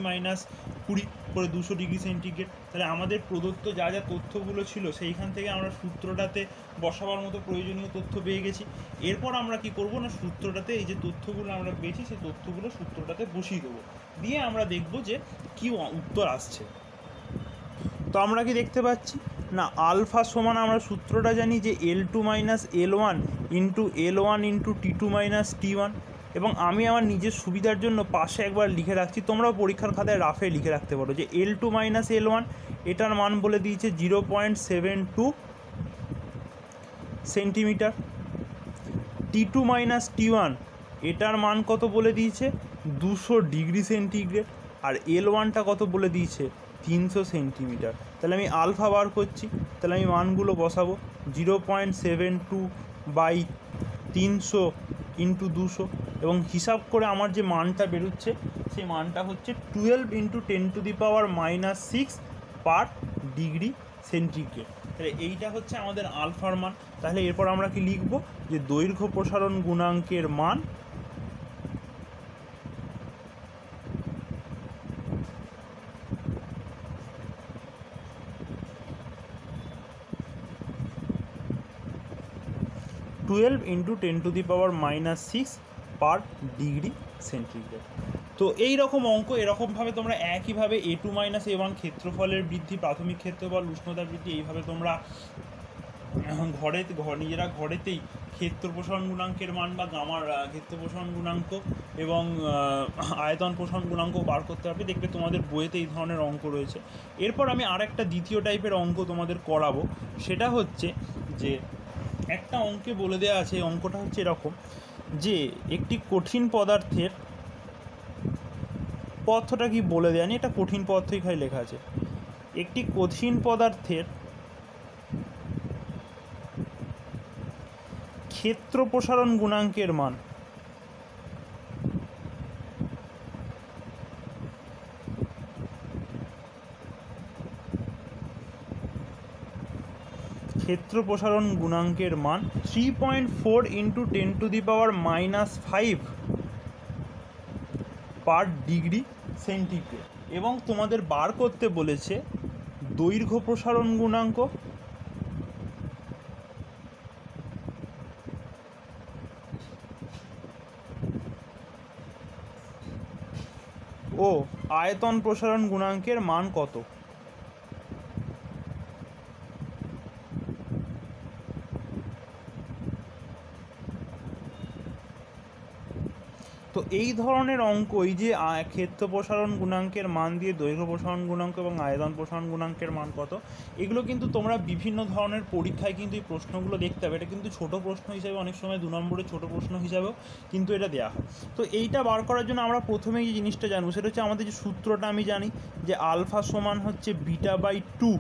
মাইনাস 20 করে 200 ডিগ্রি সেন্টিগ্রেড। তাহলে আমাদের প্রদত্ত যা যা তথ্যগুলো ছিল সেইখান থেকে আমরা সূত্রটাতে বসাবার মতো প্রয়োজনীয় তথ্য পেয়ে গেছি। এরপর আমরা কি করব না, সূত্রটাতে এই যে তথ্যগুলো আমরা পেয়েছি সেই তথ্যগুলো সূত্রটাতে বসিয়ে দেবো, দিয়ে আমরা দেখব যে কী উত্তর আসছে। তো আমরা কি দেখতে পাচ্ছি না, আলফা সমান আমরা সূত্রটা জানি যে L2 minus L1 into T2 minus T1। এবং আমি আমার নিজের সুবিধার জন্য পাশে একবার লিখে রাখছি, তোমরাও পরীক্ষার খাতায় রাফে লিখে রাখতে পারো যে L2 মাইনাস L1 এটার মান বলে দিয়েছে 0.72 সেন্টিমিটার। T2 মাইনাস T1 এটার মান কত বলে দিয়েছে 200 ডিগ্রি সেন্টিগ্রেড। আর L1টা কত বলে দিয়েছে 300 সেন্টিমিটার। তাহলে আমি আলফা বার করছি, তাহলে আমি মানগুলো বসাবো 0.72 বাই 300 ইন্টু 200, এবং হিসাব করে আমার যে মানটা বেরোচ্ছে সেই মানটা হচ্ছে 12 ইন্টু 10⁻⁻6 পার ডিগ্রি সেন্টিগ্রেড। তাহলে এইটা হচ্ছে আমাদের আলফার মান। তাহলে এরপর আমরা কি লিখব যে দৈর্ঘ্য প্রসারণ গুণাঙ্কের মান টুয়েলভ ইন্টু 10⁻⁻6 পার ডিগ্রি সেন্টিগ্রেড। তো এই রকম অঙ্ক এরকমভাবে তোমরা একইভাবে A2 মাইনাস A1 ক্ষেত্রফলের বৃদ্ধি, প্রাথমিক ক্ষেত্রফল, উষ্ণতার বৃদ্ধি, এইভাবে তোমরা নিজেরা ঘরেতেই ক্ষেত্র প্রসারণ গুণাঙ্কের মান বা গামার ক্ষেত্র প্রসারণ গুণাঙ্ক এবং আয়তন প্রসারণ গুণাঙ্ক বার করতে পারবে। দেখবে তোমাদের বইয়েতে এই ধরনের অঙ্ক রয়েছে। এরপর আমি আরেকটা দ্বিতীয় টাইপের অঙ্ক তোমাদের করাবো, সেটা হচ্ছে যে একটা অঙ্কে বলে দেওয়া আছে, অঙ্কটা হচ্ছে এরকম যে একটি কঠিন পদার্থের, পদার্থটা কি বলে দেয়নি, এটা কঠিন পদার্থই খালি লেখা আছে, একটি কঠিন পদার্থের ক্ষেত্র প্রসারণ গুণাঙ্কের মান ক্ষেত্র প্রসারণ গুণাঙ্কের মান 3.4 ইন্টু 10⁻⁻5 পার ডিগ্রি সেন্টিগ্রেড। এবং তোমাদের বার করতে বলেছে দৈর্ঘ্য প্রসারণ গুণাঙ্ক ও আয়তন প্রসারণ গুণাঙ্কের মান কত। তো এই ধরনের অঙ্ক, এই যে ক্ষেত্র প্রসারণ গুণাঙ্কের মান দিয়ে দৈর্ঘ্য প্রসারণ গুণাঙ্ক এবং আয়তন প্রসারণ গুণাঙ্কের মান কত, এগুলো কিন্তু তোমরা বিভিন্ন ধরনের পরীক্ষায় কিন্তু এই প্রশ্নগুলো দেখতে হবে। এটা কিন্তু ছোট প্রশ্ন হিসেবে, অনেক সময় 2 নম্বরের ছোট প্রশ্ন হিসাবেও কিন্তু এটা দেওয়া হয়। তো এইটা বার করার জন্য আমরা প্রথমেই যে জিনিসটা জানবো সেটা হচ্ছে আমাদের যে সূত্রটা আমি জানি যে আলফা সমান হচ্ছে β/2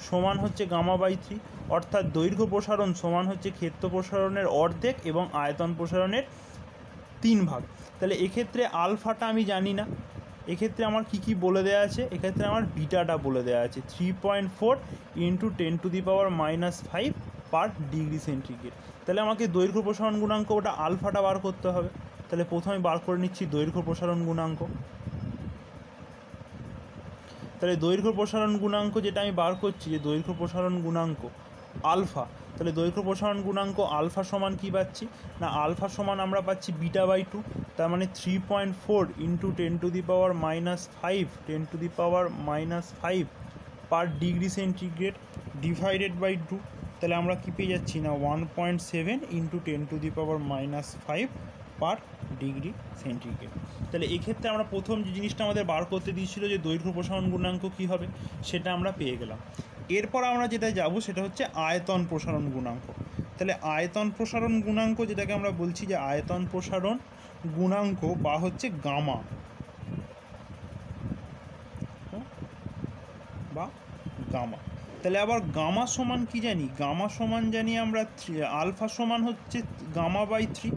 সমান হচ্ছে γ/3, অর্থাৎ দৈর্ঘ্য প্রসারণ সমান হচ্ছে ক্ষেত্র প্রসারণের অর্ধেক এবং আয়তন প্রসারণের 3 ভাগ। তাহলে এক্ষেত্রে আলফাটা আমি জানি না, এক্ষেত্রে আমার কি বলে দেওয়া আছে, এক্ষেত্রে আমার বিটাটা বলে দেওয়া আছে 3.4 ইন্টু 10⁻⁻5 পার ডিগ্রি সেন্টিগ্রেড। তাহলে আমাকে দৈর্ঘ্য প্রসারণ গুণাঙ্ক, ওটা আলফাটা বার করতে হবে। তাহলে প্রথমে বার করে নিচ্ছি দৈর্ঘ্য প্রসারণ গুণাঙ্ক। তাহলে দৈর্ঘ্য প্রসারণ গুণাঙ্ক যেটা আমি বার করছি, যে দৈর্ঘ্য প্রসারণ গুণাঙ্ক আলফা, তাহলে দৈর্ঘ্য প্রসারণ গুণাঙ্ক আলফা সমান কী পাচ্ছি না, আলফা সমান আমরা পাচ্ছি β/2, তার মানে 3.4 into 10⁻⁻5 per degree centigrade divided by 2। তাহলে আমরা কী পেয়ে যাচ্ছি না 1.7 ইন্টু 10⁻⁻5 পার ডিগ্রি সেন্টিগ্রেড। তাহলে এক্ষেত্রে আমরা প্রথম যে জিনিসটা আমাদের বার করতে দিয়েছিল যে দৈর্ঘ্য প্রসারণ গুণাঙ্ক কী হবে, সেটা আমরা পেয়ে গেলাম। এরপর আমরা যেটা যাব সেটা হচ্ছে আয়তন প্রসারণ গুণাঙ্ক। তাহলে আয়তন প্রসারণ গুণাঙ্ক, যেটাকে আমরা বলছি যে আয়তন প্রসারণ গুণাঙ্ক বা হচ্ছে গামা বা গামা। তাহলে আবার গামা সমান কি জানি, গামা সমান জানি আমরা আলফা সমান হচ্ছে γ/3।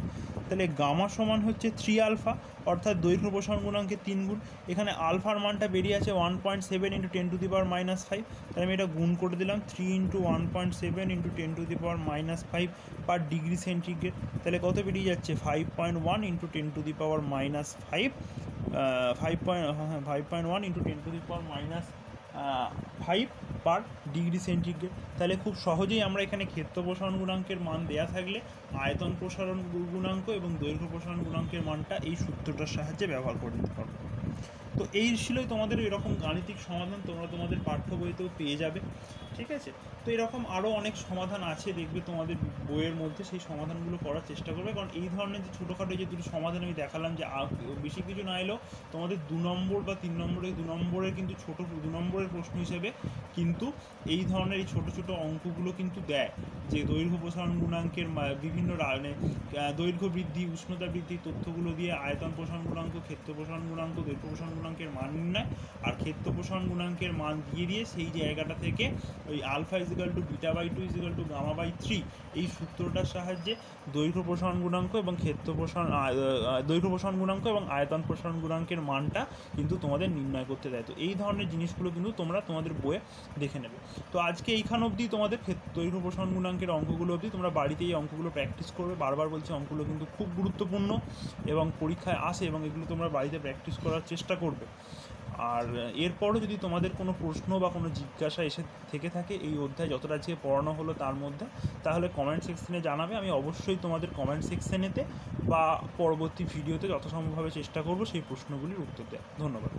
তাহলে গামা সমান হচ্ছে 3 আলফা, অর্থাৎ দৈর্ঘ্য প্রসারণ গুণাঙ্কের 3 গুণ। এখানে আলফার মানটা বেরিয়ে আছে 1.7 × 10⁻⁻5, তাহলে আমি এটা গুণ করে দিলাম 3 × 1.7 × 10⁻⁻5 পার ডিগ্রি সেন্টিগ্রেড। তাহলে কত বেরিয়ে যাচ্ছে 5.1 × 10⁻⁵, 5.1 × 10⁻⁵ পার ডিগ্রি সেন্টিগ্রেড। তাহলে খুব সহজেই আমরা এখানে ক্ষেত্র প্রসারণ গুণাঙ্কের মান দেয়া থাকলে আয়তন প্রসারণ গুণাঙ্ক এবং দৈর্ঘ্য প্রসারণ গুণাঙ্কের মানটা এই সূত্রটার সাহায্যে ব্যবহার করে নিতে পারবো। তো এই ছিলই তোমাদের এরকম গাণিতিক সমাধান, তোমরা তোমাদের পাঠ্য বইতেও পেয়ে যাবে, ঠিক আছে। তো এরকম আরও অনেক সমাধান আছে, দেখবে তোমাদের বইয়ের মধ্যে, সেই সমাধানগুলো করার চেষ্টা করবে। কারণ এই ধরনের যে ছোটোখাটো যে দুটো সমাধান আমি দেখালাম, যে বেশি কিছু না এলেও তোমাদের 2 নম্বর বা 3 নম্বরের 2 নম্বরের কিন্তু ছোটো 2 নম্বরের প্রশ্ন হিসেবে কিন্তু এই ধরনের এই ছোটো ছোটো অঙ্কগুলো কিন্তু দেয়, যে দৈর্ঘ্য প্রসারণ গুণাঙ্কের বিভিন্ন দৈর্ঘ্য বৃদ্ধি, উষ্ণতা বৃদ্ধির তথ্যগুলো দিয়ে আয়তন প্রসারণ গুণাঙ্ক, ক্ষেত্র প্রসারণ গুণাঙ্ক, দৈর্ঘ্য প্রসারণ গুণাঙ্কের মান নির্ণয়, আর ক্ষেত্র প্রসারণ গুণাঙ্কের মান দিয়ে সেই জায়গাটা থেকে ওই আলফা β/2 γ/3 এই সূত্রটার সাহায্যে দৈর্ঘ্য প্রসারণ গুণাঙ্ক এবং দৈর্ঘ্য প্রসারণ গুণাঙ্ক এবং আয়তন প্রসারণ গুণাঙ্কের মানটা কিন্তু তোমাদের নির্ণয় করতে দেয়। তো এই ধরনের জিনিসগুলো কিন্তু তোমরা তোমাদের বইয়ে দেখে নেবে। তো আজকে এইখান অবধি তোমাদের দৈর্ঘ্য প্রসারণ গুণাঙ্কের অঙ্কগুলো অবধি, তোমরা বাড়িতে এই অঙ্কগুলো প্র্যাকটিস করবে। বারবার বলছি, অঙ্কগুলো কিন্তু খুব গুরুত্বপূর্ণ এবং পরীক্ষায় আসে, এবং এগুলো তোমরা বাড়িতে প্র্যাকটিস করার চেষ্টা করবে। আর এরপরও যদি তোমাদের কোনো প্রশ্ন বা কোনো জিজ্ঞাসা এসে থেকে থাকে এই অধ্যায় যতটা আজকে পড়ানো হলো তার মধ্যে, তাহলে কমেন্ট সেকশনে জানাবে। আমি অবশ্যই তোমাদের কমেন্ট সেকশনেতে বা পরবর্তী ভিডিওতে যথাসম্ভবভাবে চেষ্টা করব সেই প্রশ্নগুলির উত্তর দেওয়ার। ধন্যবাদ।